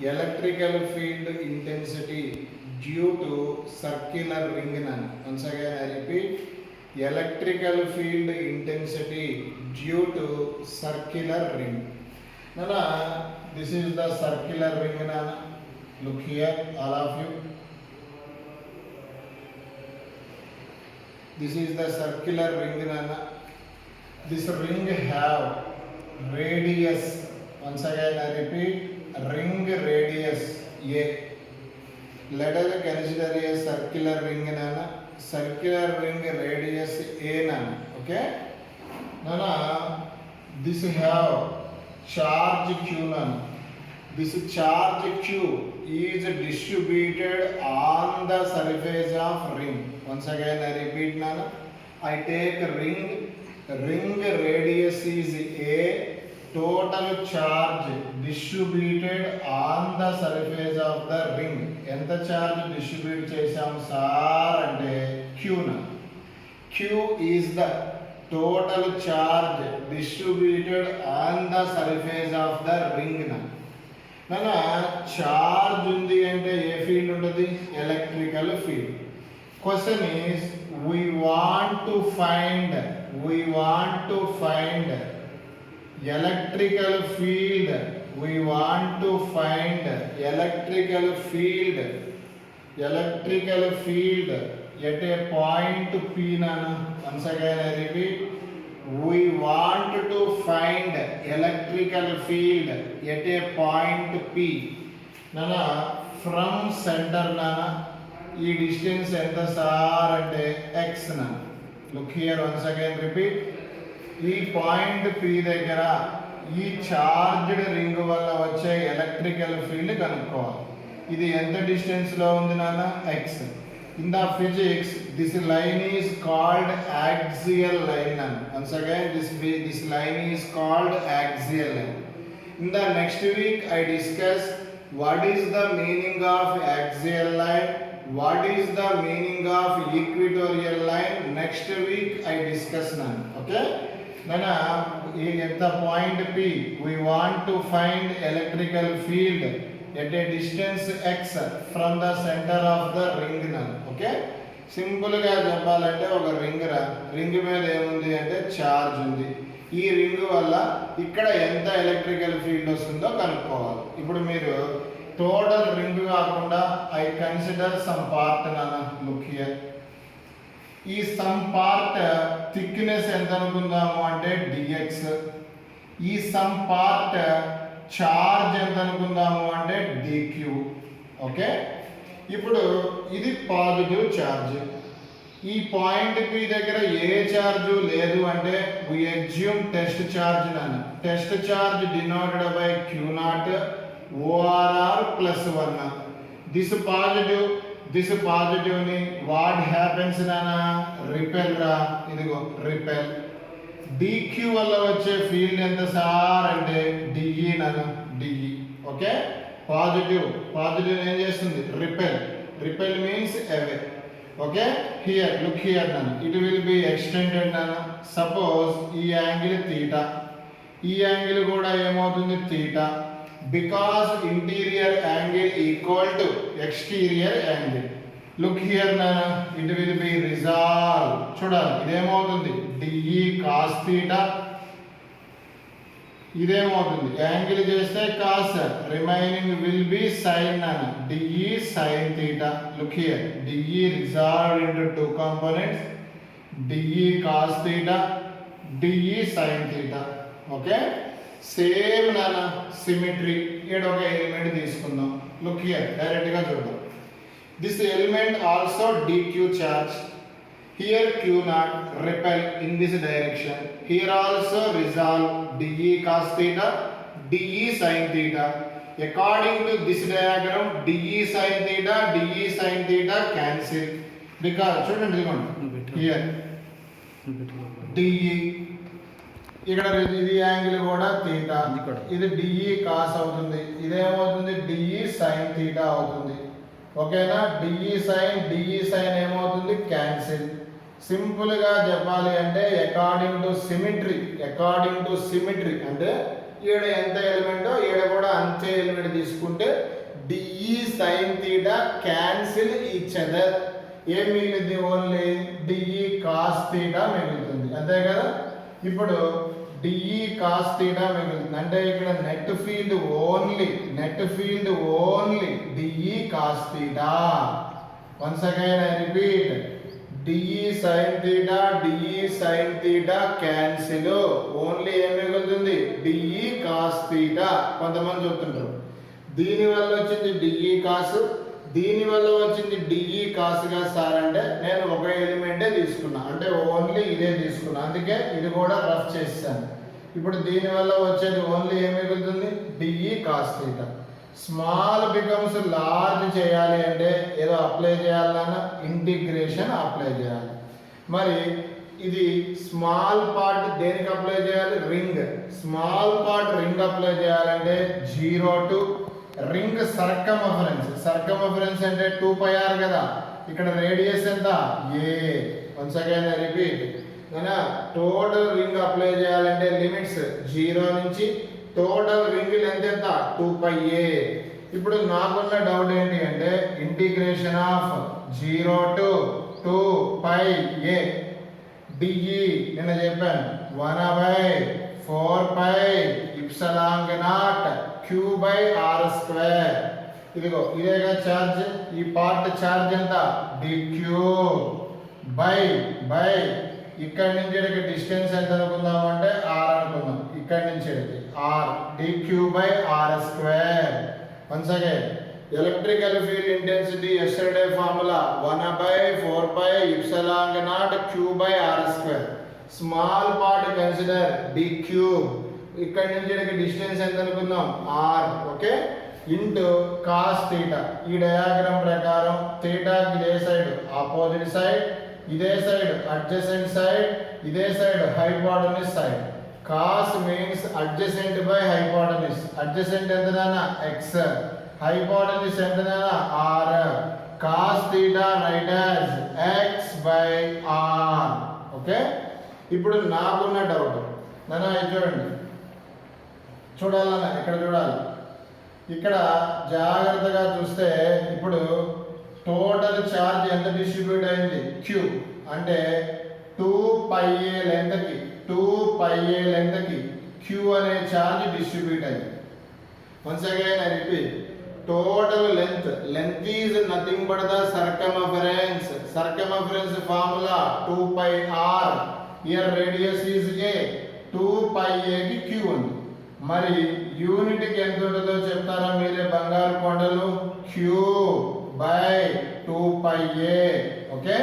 electrical field intensity due to circular ring. Once again I repeat, electrical field intensity due to circular ring. Nana, this is the circular ring. Nana, look here, all of you. This is the circular ring. Nana. This ring have radius. Once again I repeat, ring radius A. Let us consider a circular ring. Nana. Circular ring radius A. Nana. Okay. Nana, this have charge Q. Nana. This charge Q is distributed on the surface of ring. Once again I repeat. Nana. I take ring radius is A. Total charge distributed on the surface of the ring. Enta charge distribute chesam sir ante Q na. Q is the total charge distributed on the surface of the ring na. Nana charge undi ante A field untadi? Electrical field. Question is we want to find electrical field. We want to find electrical field at a point P. Nana. Once again I repeat, we want to find electrical field at a point P. Nana, from center Nana, ఈ distance ఎంత sir అంటే x. Nana. Look here, once again repeat. ఈ point P దగ్గర ఈ charged ring వల్ల వచ్చే electrical field కనుక్కోవాలి. ఇది ఎంత డిస్టెన్స్ లో ఉంది నాన్న? x. In the physics, this line is called axial line. Once again, this line is called axial line. In the next week, I discuss what is the meaning of axial line, what is the meaning of equatorial line. Next week, I discuss now. Okay? Nana, at the point P, we want to find electrical field at a distance x from the center of the ring. Okay? Simple గా చెప్పాలంటే ఒక ring మీద ఏముంది అంటే charge ఉంది. ఈ ring వల్ల ఇక్కడ ఎంత ఎలక్ట్రికల్ ఫీల్డ్ వస్తుందో కనుక్కోవాలి. ఇప్పుడు మీరు టోటల్ రింగ్ కాకుండా ఐ కన్సిడర్ సమ్ పార్ట్. నాన్న లుక్ హియర్. ఈ సమ్ పార్ట్ థిక్నెస్ ఎంత అనుకుందాము అంటే dx. ఈ సమ్ పార్ట్ చార్జ్ ఎంత అనుకుందాము అంటే dq. ఓకే, ఇప్పుడు ఇది పాజిటివ్ ఛార్జ్. ఈ పాయింట్ P దగ్గర ఏ ఛార్జ్ లేదు అంటే we assume టెస్ట్ ఛార్జ్. నాన్న test charge denoted by q0 ORR +1. This positive ని వాట్ హ్యాపెన్స్ నానా? రిపెల్ రా. ఇదిగో రిపెల్. dq వల్ల వచ్చే ఫీల్డ్ ఎంత సార్ అంటే de నానా, de. ఓకే, పాజిటివ్ ఏం చేస్తుంది? Repel means away. Okay, here look here నానా, ఇట్ విల్ బి ఎక్స్టెండెడ్ నానా. సపోజ్ ఈ యాంగిల్ తీటా, ఈ యాంగిల్ కూడా ఏమవుతుంది? Theta. Because interior angle equal to exterior angle. Look here nana, it will be resolved. చూడాలి, ఇదేమవుతుంది? de cos theta. ఇదేమవుతుంది? Angle చేస్తే cos, remaining will be sin nana, de sin theta. Look here, de resolved into two components, de cos theta, de sin theta. Okay, same నానా symmetry. ఇక్కడ ఒక element తీసుకుందాం. Look here, direct గా చూద్దాం. This element also dq charge. Here q0 repel in this direction. Here also resolve de cos theta, de sin theta. According to this diagram, de sin theta cancel. Because చూడండి ఇదిగోండి, here de, ఇక్కడ ఇది angle కూడా theta, ఇది de cos అవుతుంది, ఇదేమవుతుంది? de sin theta అవుతుంది. ఓకేనా? de sin ఏమవుతుంది? క్యాన్సిల్. సింపుల్ గా చెప్పాలి అంటే అకార్డింగ్ టు సిమెట్రీ అంటే ఈడ ఎంత ఎలిమెంటో ఈడ కూడా అంతే ఎలిమెంట్ తీసుకుంటే DE sine theta cancel each other. ఏం మిగిలింది? ఓన్లీ డిఈ కాస్ థీటా మిగులుతుంది, అంతే కదా. ఇప్పుడు డిఈ కాస్ థీటా మిగులుతుంది అంటే ఇక్కడ net field only DE cos theta. Once again I repeat, DE sine theta cancel, only ఏం మిగులుతుంది? DE cos theta. కొంతమంది చెప్తుంటారు దీని వల్ల వచ్చింది డిఈ కాస్, దీని వల్ల వచ్చింది డిఈ కాస్ గా సార్ అంటే నేను ఒక ఎలిమెంటే తీసుకున్నా, అంటే ఓన్లీ ఇదే తీసుకున్నా, అందుకే ఇది కూడా రఫ్ చేస్తాను. ఇప్పుడు దీని వల్ల వచ్చేది ఓన్లీ ఏం మిగులుతుంది? DE cos theta. Small becomes large చేయాలి అంటే ఏదో అప్లై చేయాలన్నా ఇంటిగ్రేషన్ అప్లై చేయాలి. మరి ఇది స్మాల్ పార్ట్ దేనికి అప్లై చేయాలి? Ring. Small part ring apply చేయాలంటే 0 to రింగ్ సర్కమ్ఫరెన్స్ అంటే 2πr కదా. ఇక్కడ రేడియస్ ఎంత? a. Once again I repeat, total ring apply చేయాలంటే లిమిట్స్ 0 నుంచి టోటల్ రింగ్ లెంత్ ఎంత? 2πa. ఇప్పుడు నాకున్న డౌట్ ఏంటి అంటే integration of 0 to 2πa DE నేను చెప్పాను 1/4πε0 q/r². ఇదిగో ఇదేగా ఛార్జ్, ఈ పార్ట్ ఛార్జ్ ఎంత? dq బై ఇక్కడి నుంచి ఇక్కడికి డిస్టెన్స్ ఎంత అనుకుందాం అంటే r అనుకుందాం, ఇక్కడి నుంచి ఇక్కడికి r dq/r². Once again electrical field intensity yesterday formula 1/4πε0 q/r². Small part consider dq, ఇక్కడి నుంచి ఇక్కడికి డిస్టెన్స్ ఎంత అనుకుందాం? r. Okay, into cos theta. ఈ డయాగ్రామ్ ప్రకారం థీటాకి ఇదే సైడ్ ఆపోజిట్ సైడ్, ఇదే సైడ్ అడ్జసెంట్ సైడ్, ఇదే side hypotenuse side. Cos means adjacent by hypotenuse. Adjacent ఎంతనా? x, హైపోటెన్యూస్ ఎంతనా? r. Cos theta write as x/r. Okay, ఇప్పుడు నాకున్న డౌట్ చూడాలన్నా ఇక్కడ చూడాలి. ఇక్కడ జాగ్రత్తగా చూస్తే ఇప్పుడు టోటల్ ఛార్జ్ ఎంత డిస్ట్రిబ్యూట్ అయింది? q అంటే 2πa లెంత్కి q అనే ఛార్జ్ డిస్ట్రిబ్యూట్ అయింది. Once again I repeat, total length is nothing but the circumference formula 2πr. Here radius is a, 2πa కి q ఉంది. మరి యూనిట్ కి ఎంత ఉంటుందో చెప్తారా మీరే బంగారు కొండలు? q/2πa. ఓకే,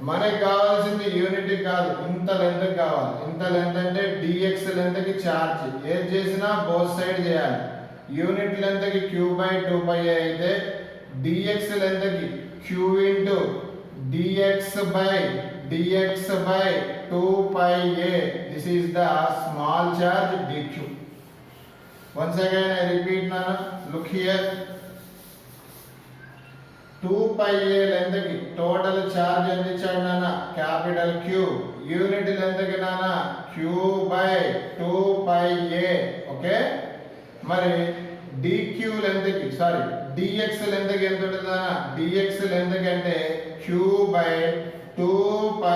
మనకి కావాల్సింది యూనిట్ కాదు, ఇంత లెంత్ కావాలి. ఇంత లెంత్ అంటే dx లెంత్ కి ఛార్జ్ ఏది చేసినా బోత్ సైడ్ చేయాలి. యూనిట్ లెంత్ కి q/2πa అయితే dx లెంత్ కి q into dx/2πa. This is the small charge dq. Once again I repeat nana, look here, 2πa length ki total charge ఎంత ఇచ్చాడు నాన్న? Capital Q. యూనిట్ లెంత్ కి నాన్న q/2πa. Okay, మరి dq length కి dx length కి ఎంత ఉంటుంది నాన్న? dx లెంత్ కి అంటే q/2πa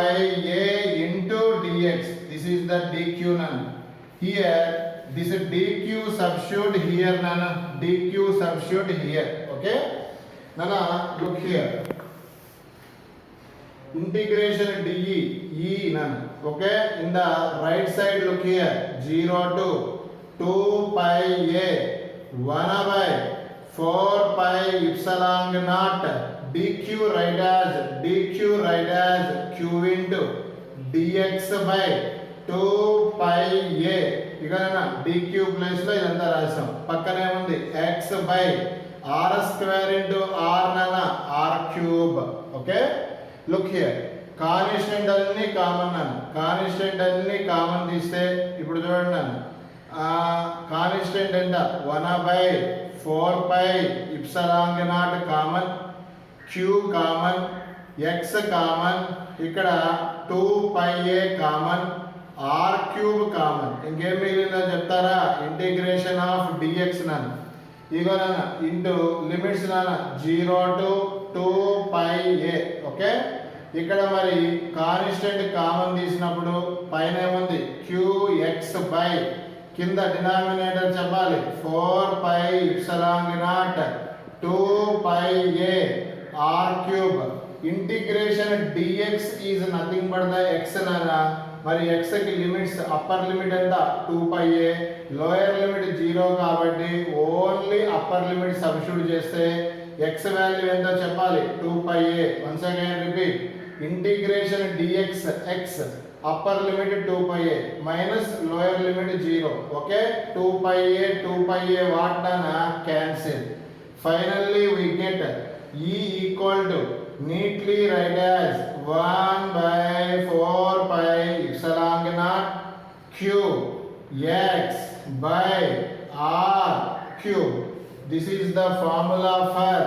into dx. This is the dq nana. Here this dq substitute here nana, dq substitute here. Okay nana, look here, integration dE nana. Okay, in the right side look here, 0 to 2πa 1/4πε0 dq right as q into dx/2πa. ఇక dq place లో ఇదంతా రాసాం, పక్కనే ఉంది x/r² into r నానా r3. Okay, look here, constant అన్ని common నాన్న. Constant అన్ని కామన్ తీస్తే ఇప్పుడు చూడండి నాన్న, కాన్స్టెంట్ ఎంత? 1/4πε0 common, q common, x common, ఇక్కడ 2πa common, R cube common. ఇంకేం మిగిలిందో చెప్తారా? ఇంటిగ్రేషన్ ఆఫ్ డిఎక్స్ నాన్న ఇగో నాన్న ఇంటూ లిమిట్స్ నాన్న 0 to 2πa. ఓకే, ఇక్కడ మరి కాన్స్టెంట్ కామన్ తీసినప్పుడు పైన ఏముంది qx బై కింద డినామినేటర్ చెప్పాలి 4πε0 2πa r cube. Integration dx is nothing but the x నాన్న. మరి x కి లిమిట్స్ అప్పర్ లిమిట్ ఎంత 2πa, లోయర్ లిమిట్ 0 కాబట్టి ఓన్లీ అప్పర్ లిమిట్ సబ్స్టిట్యూట్ చేస్తే x వాల్యూ ఎంతో చెప్పాలి 2πa. Once again repeat, integration dx x upper limit 2πa minus lower limit 0. Okay, 2πa what నాన్న cancel. Finally we get e equal to neatly write as 1/4πε0 q x by r cube. This is the formula for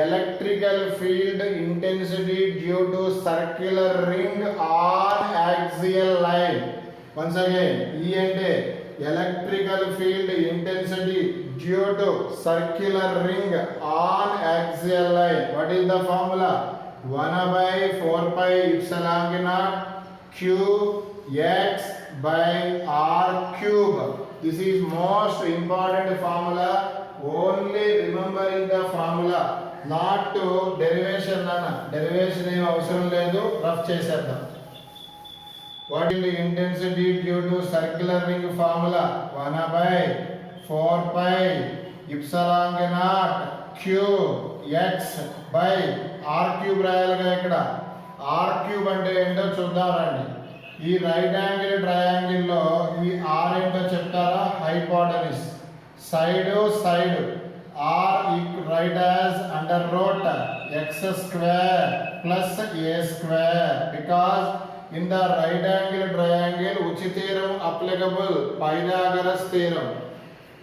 electrical field intensity due to circular ring on axial line. Once again, E అంటే electrical field intensity due to circular ring on axial line. What is the formula? 1/4πε0 q x by r cube. This is most important formula. Only remembering the formula, not to derivation nana. Derivation ఏం అవసరం లేదు, rough చేసేద్దాం. What is the intensity due to circular ring formula? 1/4πε0 q x by r cube రాయాలిగా. ఇక్కడ r cube అంటే ఏంటో చూద్దాం రండి. ఈ రైట్ యాంగిల్ ట్రయాంగిల్ లో ఈ r ఏంటో చెప్తారా? Hypotenuse. Side r right as under root x square plus a square because in the right angle triangle which theorem applicable? Pythagoras theorem.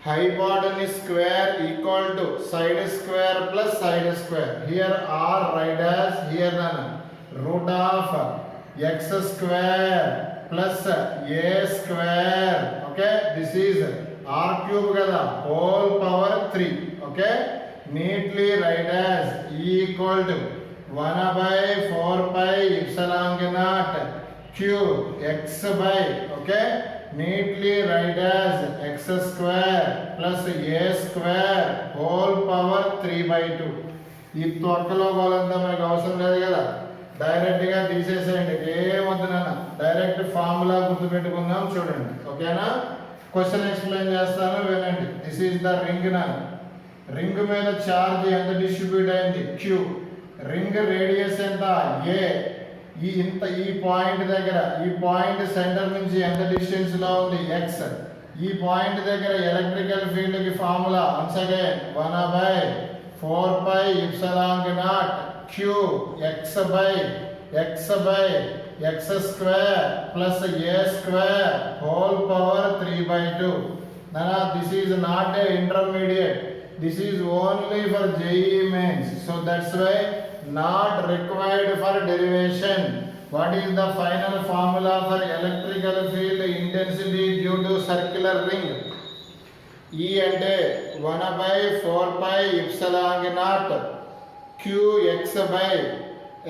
Hypotenuse square equal to side square plus side square. Here r right as here nana root of x square plus a square. Okay, this is r cube kada whole power 3. Okay, neatly write as e equal to 1/4πε0 q x by, okay, neatly write as x square plus a square whole power 3/2. ఈ తొక్కలో గోలంతా మనకు అవసరం లేదు కదా, direct గా తీసేసేయండి. ఏమొద్దు నాన్న, డైరెక్ట్ ఫార్ములా గుర్తు పెట్టుకుందాం. చూడండి, ఓకేనా? క్వశ్చన్ ఎక్స్ప్లెయిన్ చేస్తాను, వినండి. దిస్ ఈజ్ ద రింగ్ నాన్న. రింగ్ మీద చార్జ్ ఎంత డిస్ట్రిబ్యూట్ అయింది? q. రింగ్ రేడియస్ ఎంత? a. ఈ పాయింట్ దగ్గర, ఈ పాయింట్ సెంటర్ నుంచి ఎంత డిస్టెన్స్ లో ఉంది? x. ఈ పాయింట్ దగ్గర ఎలక్ట్రికల్ ఫీల్డ్ కి formula once again 1/4πε0 q x by x square plus a square whole power 3/2. Nana, this is not a intermediate. This is only for JEE mains. So that's why not required for derivation. What is the final formula for electrical field intensity due to circular ring? E అంటే 1/4πε0 q x by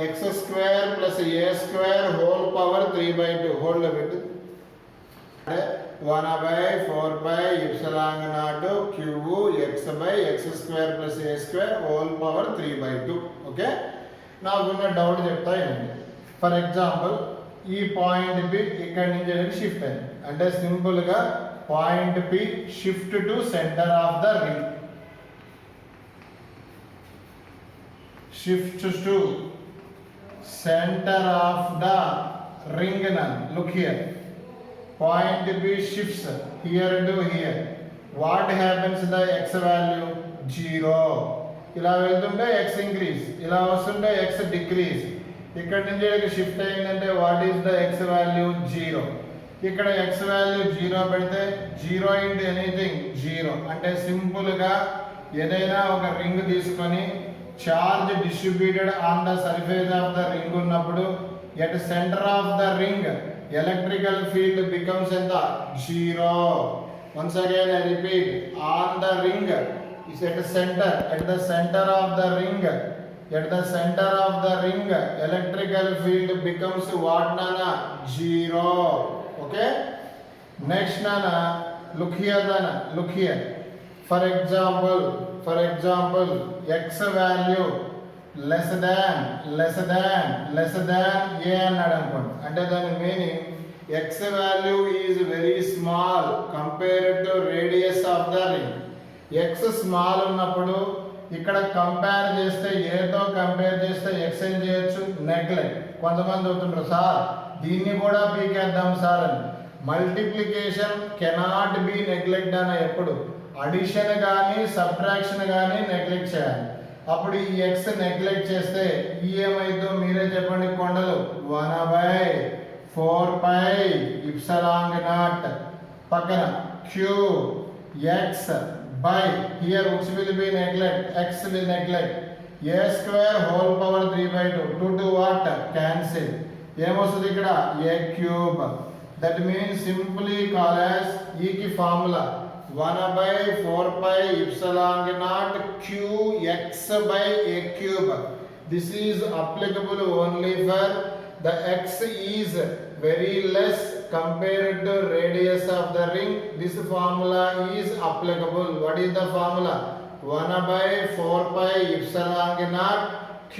x square plus a square whole power 3/2. Hold a bit. 1/4πε0 q x by x square plus a square whole power 3/2. Okay, నాకున్న doubt చెప్తా ఏంటంటే, for example ఈ point P ఇక్కడ నుంచి shift అయింది అంటే simple గా point P shift to centre of the ring. Shift to centre of the ring. Look here, point B shifts here to here. What happens to the x value? 0. ఇలా వెళ్తుంటే x increase, ఇలా వస్తుంటే x decrease. ఇక్కడ నుంచి ఇక్కడికి shift అయిందంటే what is the x value? 0. ఇక్కడ x value 0 పెడితే 0 ఇంటూ ఎనీథింగ్ 0. అంటే సింపుల్ గా ఏదైనా ఒక రింగ్ తీసుకొని charge distributed on the surface of the ring ఉన్నప్పుడు at center of the ring electrical field becomes enta 0. Once again I repeat, on the ring is at the center of the ring, at the center of the ring electrical field becomes what nana? 0. Okay, next nana, look here nana, look here. For example x value less than a అన్నాడు అనుకోండి. అంటే దాని meaning x value is very small compared to radius of the ring. x small ఉన్నప్పుడు ఇక్కడ compare చేస్తే a తో compare చేస్తే x ఏం చేయొచ్చు? నెగ్లెక్ట్. కొంతమంది అవుతుంటారు సార్ దీన్ని కూడా పీకేద్దాం సార్ అని. మల్టిప్లికేషన్ కెనాట్ బి నెగ్లెక్ట్ అన్న ఎప్పుడు అడిషన్ కానీ సబ్ట్రాక్షన్ కానీ నెగ్లెక్ట్ చేయాలి. అప్పుడు ఈ x నెగ్లెక్ట్ చేస్తే ఈ ఏమైందో మీరే చెప్పండి కొండలు. 1/4 పై ఇప్సిలాన్ నాట్ పక్కన q x by here which will be neglect, x will neglect, a square whole power 3/2 2 to what? Cancel. ఏమొస్తుంది ఇక్కడ? a cube. That means simply call as e की formula 1/4 pi epsilon naught q x by a cube. This is applicable only for the x is very less compared to radius of the ring. This formula is applicable. What is the formula? 1/4 pi epsilon naught q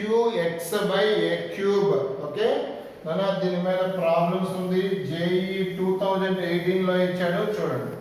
x by a cube. Okay, దీని మీద problems ఉంది. JEE 2018 లో ఇచ్చాడు చూడండి.